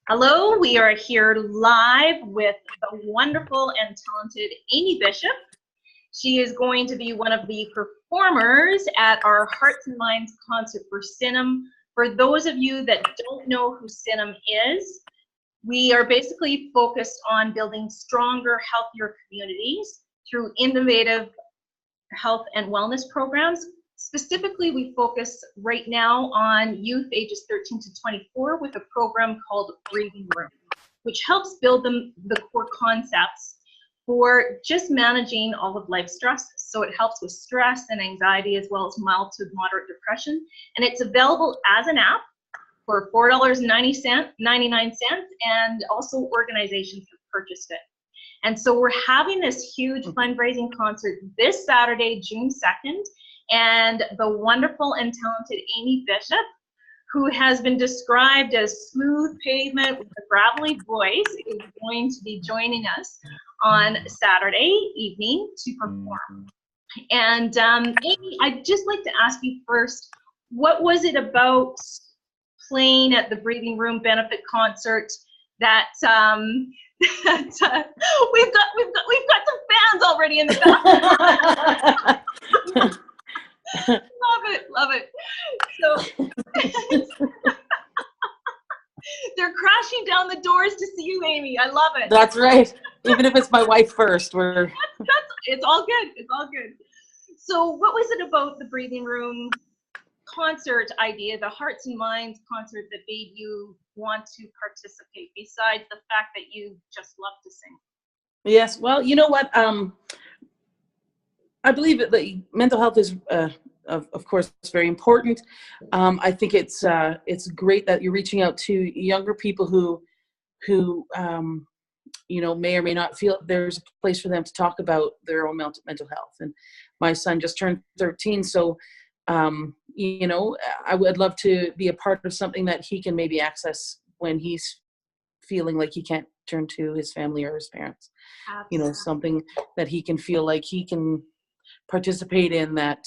Hello, we are here live with the wonderful and talented Amy Bishop. She is going to be one of the performers at our Hearts and Minds concert for CINIM. For those of you that don't know who CINIM is, we are basically focused on building stronger, healthier communities through innovative health and wellness programs. Specifically, we focus right now on youth ages 13 to 24 with a program called BreathingRoom, which helps build the core concepts for just managing all of life's stresses. So it helps with stress and anxiety as well as mild to moderate depression. And it's available as an app for $4.99, and also organizations have purchased it. And so we're having this huge fundraising concert this Saturday, June 2nd, and the wonderful and talented Amy Bishop, who has been described as smooth pavement with a gravelly voice, is going to be joining us on Saturday evening to perform. And Amy, I'd just like to ask you first, what was it about playing at the BreathingRoom benefit concert that we've got some fans already in the back. Love it. So they're crashing down the doors to see you, Amy. I love it. That's right. Even if it's my wife first, it's all good. It's all good. So what was it about the BreathingRoom concert idea, the Hearts and Minds concert, that made you want to participate, besides the fact that you just love to sing? Yes. Well, you know what? I believe that mental health is, of course, it's very important. I think it's great that you're reaching out to younger people who may or may not feel there's a place for them to talk about their own mental health. And my son just turned 13, so I would love to be a part of something that he can maybe access when he's feeling like he can't turn to his family or his parents. Absolutely. Something that he can feel like he can participate in, that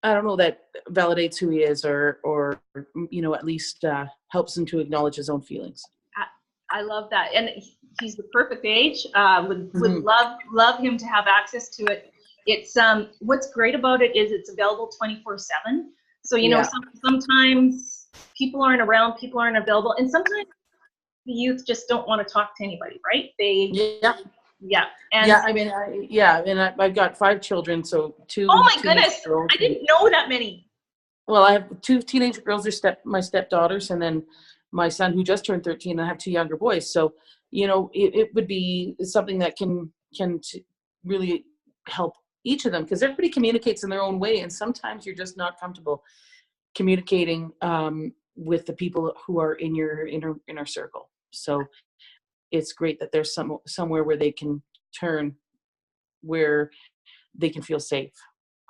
that validates who he is, or at least helps him to acknowledge his own feelings. I love that, and he's the perfect age. Would love him to have access to it. It's what's great about it is it's available 24/7. So sometimes people aren't around, people aren't available, and sometimes the youth just don't want to talk to anybody, right? I've got 5 children, so 2. Oh my goodness! I didn't know that many. Well, I have 2 teenage girls. They're my stepdaughters, and then my son who just turned 13. And I have 2 younger boys. So it would be something that can really help each of them, because everybody communicates in their own way, and sometimes you're just not comfortable communicating with the people who are in your inner circle. So it's great that there's somewhere where they can turn, where they can feel safe.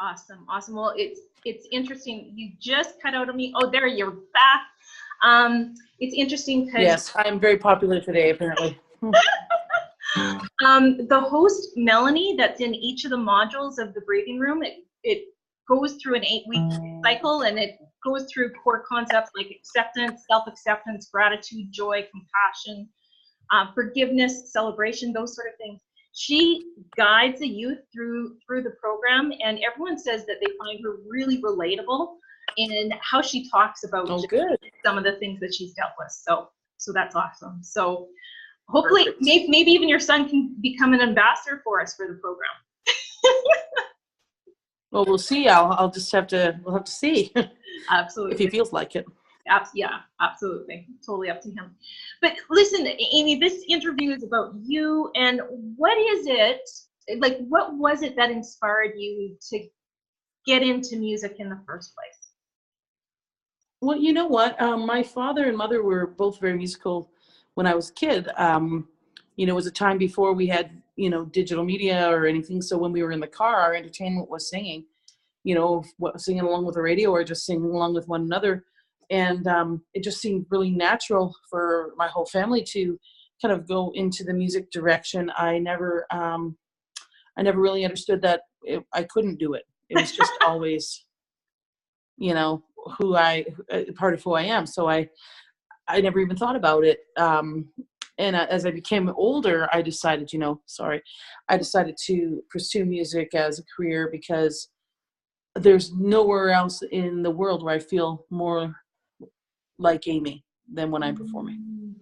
Awesome. Well, it's interesting. You just cut out of me. Oh, there, you're back. It's interesting because yes, I'm very popular today, apparently. The host, Melanie, that's in each of the modules of the BreathingRoom, it goes through an 8-week cycle, and it goes through core concepts like acceptance, self-acceptance, gratitude, joy, compassion, forgiveness, celebration, those sort of things. She guides the youth through the program, and everyone says that they find her really relatable in how she talks about some of the things that she's dealt with. So that's awesome. So hopefully, maybe even your son can become an ambassador for us for the program. Well, we'll see. We'll have to see. Absolutely. If he feels like it. Yeah, absolutely. Totally up to him. But listen, Amy, this interview is about you, and what was it that inspired you to get into music in the first place? Well, you know what? My father and mother were both very musical when I was a kid. It was a time before we had, digital media or anything. So when we were in the car, our entertainment was singing, singing along with the radio or just singing along with one another. And it just seemed really natural for my whole family to kind of go into the music direction. I never really understood that I couldn't do it. It was just always, part of who I am. So I never even thought about it. And as I became older, I decided, I decided to pursue music as a career because there's nowhere else in the world where I feel more like Amy than when I'm performing.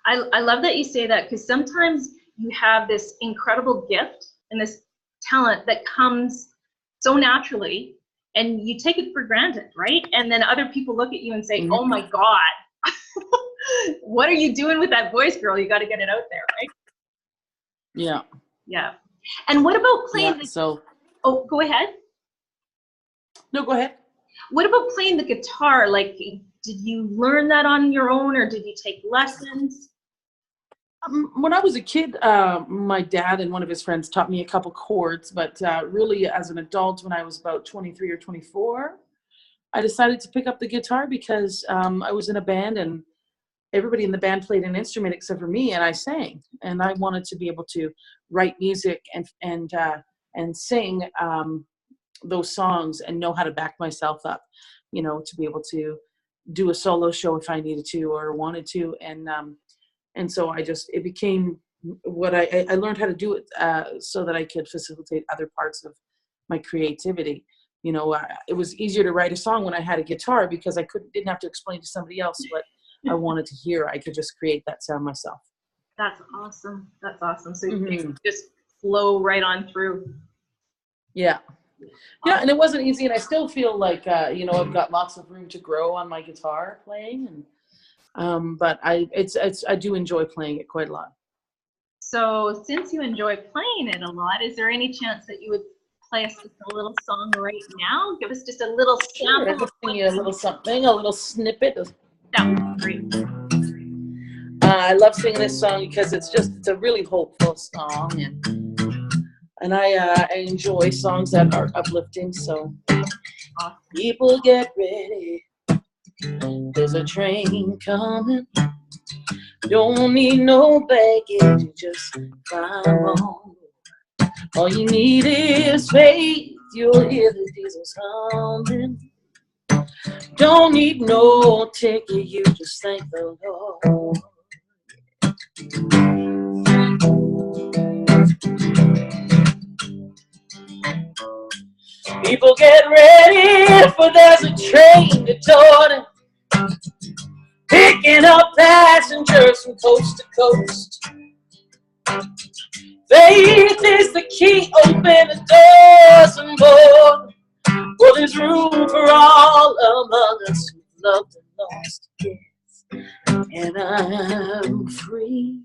I love that you say that, because sometimes you have this incredible gift and this talent that comes so naturally and you take it for granted, right? And then other people look at you and say, oh my God, what are you doing with that voice, girl? You got to get it out there, right? Yeah. Yeah. And what about playing oh, go ahead. No, go ahead. What about playing the guitar? Like, did you learn that on your own, or did you take lessons? When I was a kid, my dad and one of his friends taught me a couple chords, but really as an adult, when I was about 23 or 24, I decided to pick up the guitar because I was in a band and everybody in the band played an instrument except for me, and I sang. And I wanted to be able to write music and sing those songs and know how to back myself up, to be able to do a solo show if I needed to or wanted to. And so it became what I learned how to do it so that I could facilitate other parts of my creativity. It was easier to write a song when I had a guitar because I didn't have to explain to somebody else what I wanted to hear. I could just create that sound myself. That's awesome. That's awesome. So you just flow right on through. Yeah. Yeah, and it wasn't easy, and I still feel like I've got lots of room to grow on my guitar playing, and but I do enjoy playing it quite a lot. So since you enjoy playing it a lot, is there any chance that you would play us just a little song right now? Give us just a little sample. Sure, just sing you a little something, a little snippet. That would be great. I love singing this song because it's a really hopeful song, and I enjoy songs that are uplifting. So people get ready, there's a train coming. Don't need no baggage, you just climb on. All you need is faith, you'll hear the diesels humming. Don't need no ticket, you just thank the Lord. People get ready, for there's a train to Jordan, picking up passengers from coast to coast. Faith is the key, open the doors and more. Well, there's room for all among us who've loved and lost, yes. And I'm free,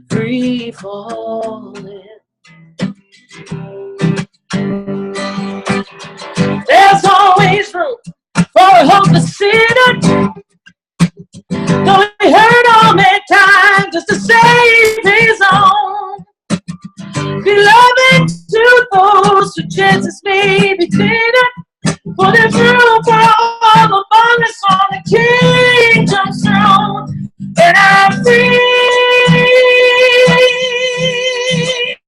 free falling. There's always room for a hopeless sinner. Though he hurt all mankind just to save his own. Beloved to those whose chances may be thinner, for there's room for all among us on the kingdom's throne. And I'm free,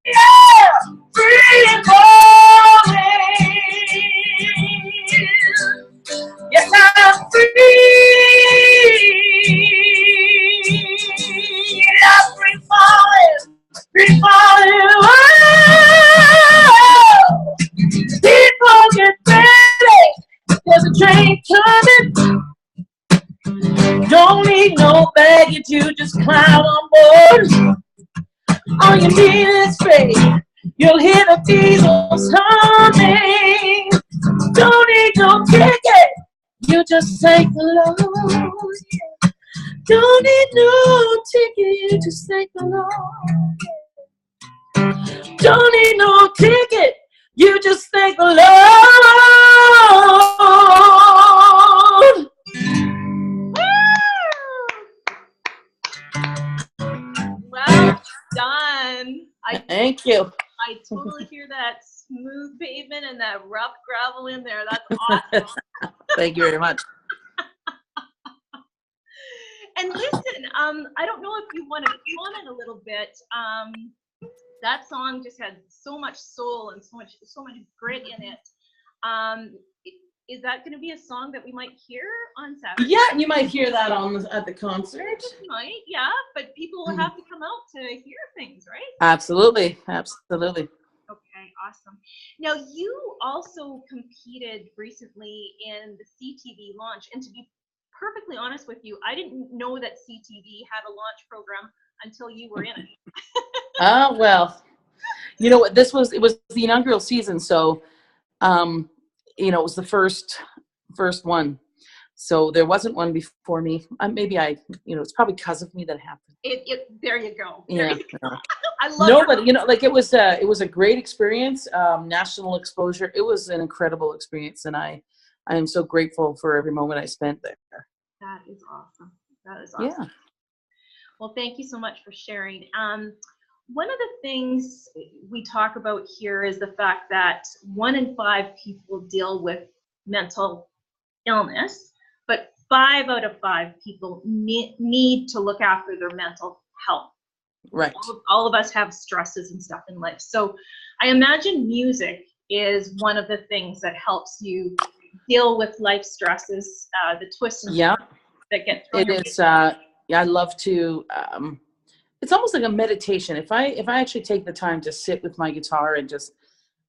yeah, free falling. Yes, I'm free. I'm free falling, free falling. Oh, people get ready, there's a train coming. Don't need no baggage, you just climb on board. All you need is faith, you'll hear the diesels humming. Don't need no ticket, you just thank the Lord. Don't need no ticket, you just thank the Lord. Don't need no ticket, you just thank the Lord. Well done. Thank you. I totally hear that smooth pavement and that rough gravel in there. That's awesome. Thank you very much. And listen, I don't know if you want to comment a little bit. That song just had so much soul and so much grit in it. is that going to be a song that we might hear on Saturday? Yeah, you might hear that at the concert. Might, yeah, but people will have to come out to hear things, right? Absolutely, absolutely. Okay, awesome. Now, you also competed recently in the CTV launch, and to be perfectly honest with you, I didn't know that CTV had a launch program until you were in it. Well, you know what? It was the inaugural season, so you know, it was the first one. So there wasn't one before me. Maybe you know, it's probably because of me that happened. There you go. Yeah. I love No, but you know, like it was a great experience, national exposure. It was an incredible experience, and I am so grateful for every moment I spent there. That is awesome. That is awesome. Yeah. Well, thank you so much for sharing. One of the things we talk about here is the fact that 1 in 5 people deal with mental illness, but 5 out of 5 people need to look after their mental health. Right. All of us have stresses and stuff in life. So I imagine music is one of the things that helps you deal with life stresses, the twists and turns that get thrown. It is. Yeah, I love to. It's almost like a meditation. If I actually take the time to sit with my guitar and just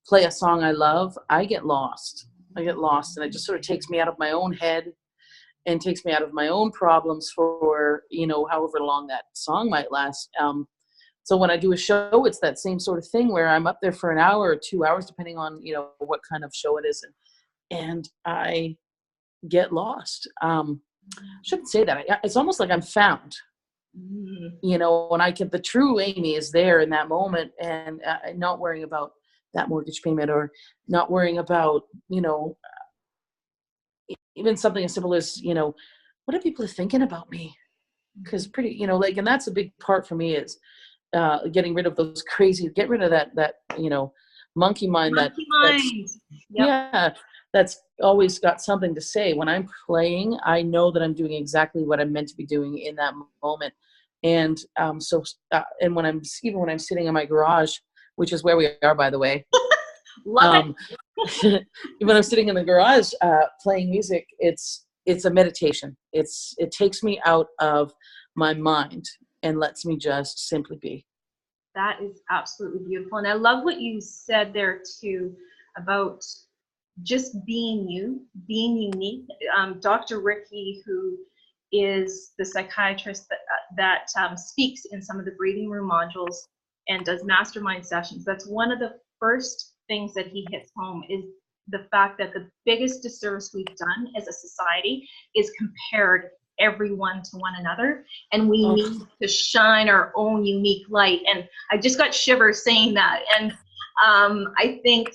play a song I love, I get lost. And it just sort of takes me out of my own head and takes me out of my own problems for, you know, however long that song might last. So when I do a show, it's that same sort of thing where I'm up there for an hour or 2 hours, depending on, you know, what kind of show it is, and I get lost. I shouldn't say that. It's almost like I'm found. You know, when the true Amy is there in that moment, and not worrying about that mortgage payment, or not worrying about, you know, even something as simple as, you know, what are people thinking about me? Because you know, like, and that's a big part for me is getting rid of get rid of that, you know, monkey mind. Yeah, that's always got something to say. When I'm playing, I know that I'm doing exactly what I'm meant to be doing in that moment. And and when I'm sitting in my garage, which is where we are, by the way. Love it. When I'm sitting in the garage playing music, it's a meditation. It takes me out of my mind and lets me just simply be. That is absolutely beautiful. And I love what you said there too about just being you, being unique. Dr. Ricky, who is the psychiatrist that speaks in some of the breathing room modules and does mastermind sessions, that's one of the first things that he hits home is the fact that the biggest disservice we've done as a society is compared everyone to one another, and we need to shine our own unique light. And I just got shivers saying that. And I think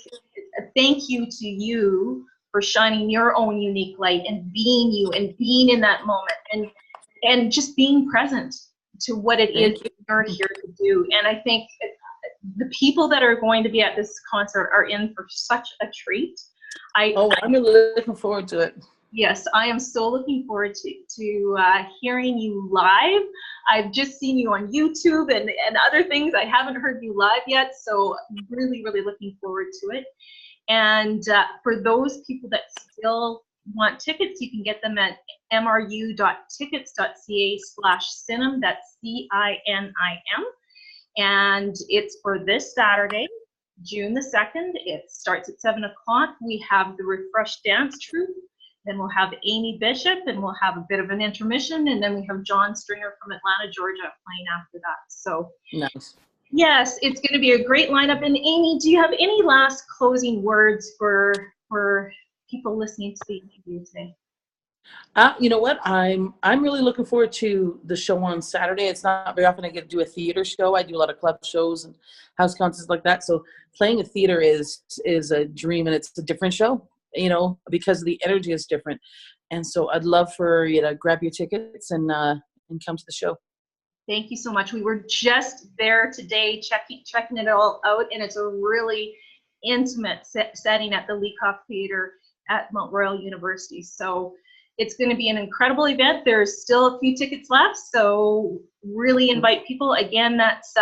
thank you to you for shining your own unique light and being you and being in that moment and just being present to what it is you're here to do. And I think the people that are going to be at this concert are in for such a treat. I'm really looking forward to it. Yes, I am so looking forward to hearing you live. I've just seen you on YouTube and other things. I haven't heard you live yet, so really, really looking forward to it. And for those people that still want tickets, you can get them at mru.tickets.ca/CINIM. That's CINIM. And it's for this Saturday, June the 2nd. It starts at 7 o'clock. We have the Refresh Dance Troupe. Then we'll have Amy Bishop, and we'll have a bit of an intermission, and then we have John Stringer from Atlanta, Georgia, playing after that. So nice. Yes, it's going to be a great lineup. And Amy, do you have any last closing words for people listening to the interview today? You know what? I'm really looking forward to the show on Saturday. It's not very often I get to do a theater show. I do a lot of club shows and house concerts like that. So playing a theater is a dream, and it's a different show, you know, because the energy is different. And so I'd love for you to grab your tickets and come to the show. Thank you so much. We were just there today checking it all out, and it's a really intimate setting at the Leacock Theater at Mount Royal University. So it's going to be an incredible event. There's still a few tickets left, so really invite people. Again, that's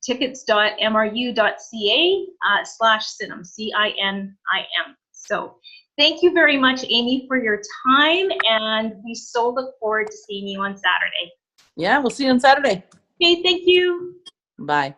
tickets.mru.ca/CINIM, CINIM. So thank you very much, Amy, for your time, and we so look forward to seeing you on Saturday. Yeah, we'll see you on Saturday. Okay, thank you. Bye.